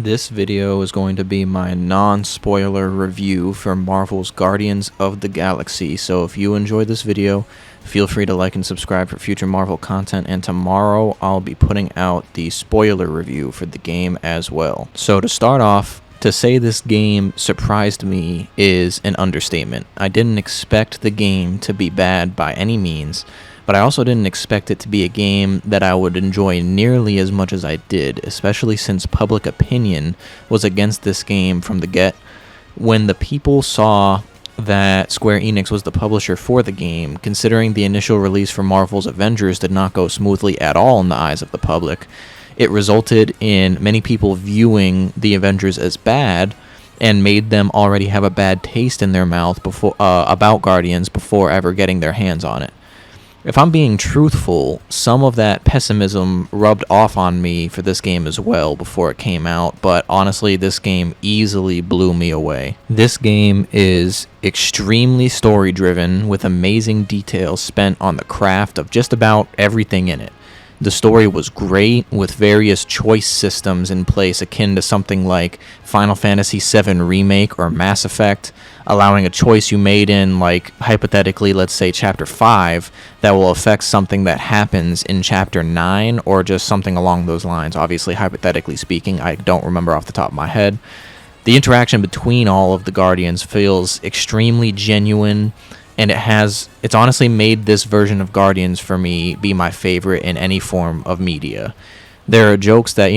This video is going to be my non-spoiler review for Marvel's Guardians of the Galaxy, so if you enjoyed this video, feel free to like and subscribe for future Marvel content, and tomorrow I'll be putting out the spoiler review for the game as well. So to start off, to say this game surprised me is an understatement. I didn't expect the game to be bad by any means, but I also didn't expect it to be a game that I would enjoy nearly as much as I did, especially since public opinion was against this game from the get. When the people saw that Square Enix was the publisher for the game, considering the initial release for Marvel's Avengers did not go smoothly at all in the eyes of the public, it resulted in many people viewing the Avengers as bad and made them already have a bad taste in their mouth about Guardians before ever getting their hands on it. If I'm being truthful, some of that pessimism rubbed off on me for this game as well before it came out, but honestly, this game easily blew me away. This game is extremely story-driven, with amazing details spent on the craft of just about everything in it. The story was great, with various choice systems in place akin to something like Final Fantasy VII Remake or Mass Effect, allowing a choice you made in, like, hypothetically, let's say Chapter 5, that will affect something that happens in Chapter 9, or just something along those lines. Obviously, hypothetically speaking, I don't remember off the top of my head. The interaction between all of the Guardians feels extremely genuine, and it's honestly made this version of Guardians for me be my favorite in any form of media. There are jokes that,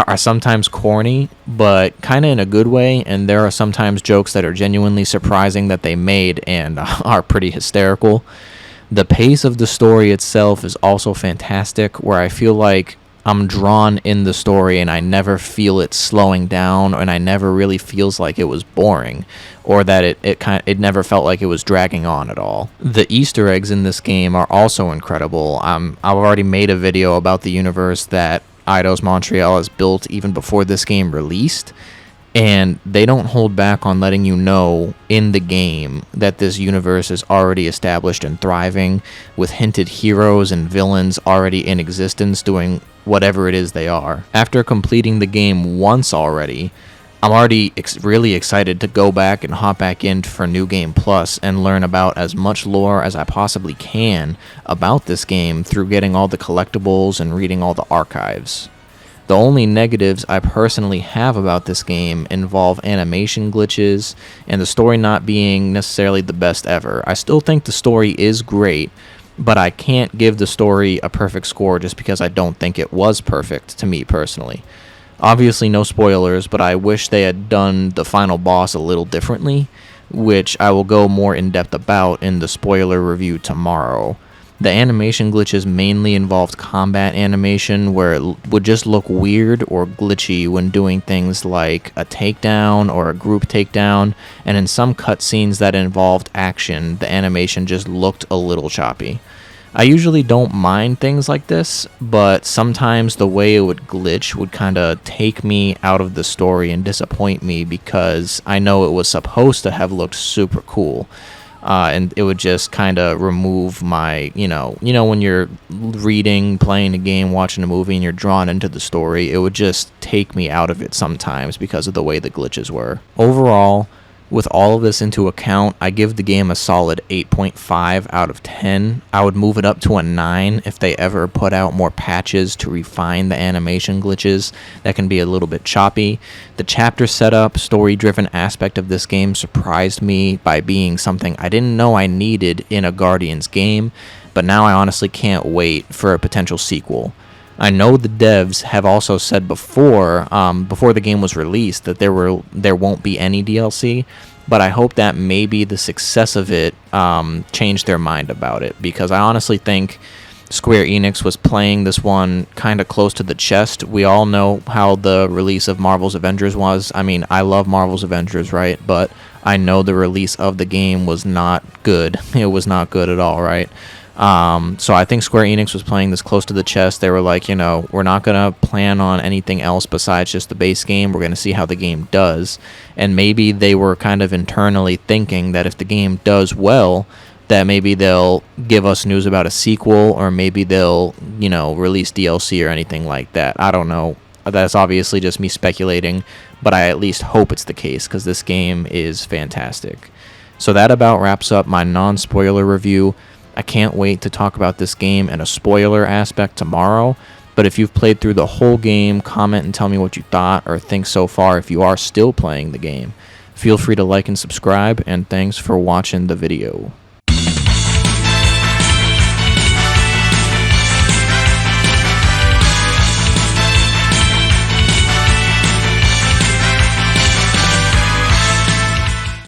are sometimes corny, but kind of in a good way, and there are sometimes jokes that are genuinely surprising that they made and are pretty hysterical. The pace of the story itself is also fantastic, where I feel like I'm drawn in the story and I never feel it slowing down, and I never really feels like it was boring, or that it never felt like it was dragging on at all. The Easter eggs in this game are also incredible. I've already made a video about the universe that Eidos Montreal has built even before this game released, and they don't hold back on letting you know in the game that this universe is already established and thriving, with hinted heroes and villains already in existence doing whatever it is they are. After completing the game once already, I'm already really excited to go back and hop back in for New Game Plus and learn about as much lore as I possibly can about this game through getting all the collectibles and reading all the archives. The only negatives I personally have about this game involve animation glitches and the story not being necessarily the best ever. I still think the story is great, but I can't give the story a perfect score just because I don't think it was perfect to me personally. Obviously no spoilers, but I wish they had done the final boss a little differently, which I will go more in depth about in the spoiler review tomorrow. The animation glitches mainly involved combat animation, where it would just look weird or glitchy when doing things like a takedown or a group takedown, and in some cutscenes that involved action, the animation just looked a little choppy. I usually don't mind things like this, but sometimes the way it would glitch would kind of take me out of the story and disappoint me, because I know it was supposed to have looked super cool. And it would just kind of remove my, when you're reading, playing a game, watching a movie, and you're drawn into the story, it would just take me out of it sometimes because of the way the glitches were. Overall, with all of this into account, I give the game a solid 8.5 out of 10. I would move it up to a 9 if they ever put out more patches to refine the animation glitches that can be a little bit choppy. The chapter setup, story-driven aspect of this game surprised me by being something I didn't know I needed in a Guardians game, but now I honestly can't wait for a potential sequel. I know the devs have also said before the game was released, that there won't be any DLC, but I hope that maybe the success of it changed their mind about it, because I honestly think Square Enix was playing this one kind of close to the chest. We all know how the release of Marvel's Avengers was. I mean, I love Marvel's Avengers, right? But I know the release of the game was not good. It was not good at all, right? So I think Square Enix was playing this close to the chest. They were like, we're not going to plan on anything else besides just the base game. We're going to see how the game does. And maybe they were kind of internally thinking that if the game does well, that maybe they'll give us news about a sequel, or maybe they'll, release DLC or anything like that. I don't know. that's obviously just me speculating, but I at least hope it's the case because this game is fantastic. So that about wraps up my non-spoiler review. I can't wait to talk about this game and a spoiler aspect tomorrow. But if you've played through the whole game, comment and tell me what you thought or think so far if you are still playing the game. Feel free to like and subscribe, and thanks for watching the video.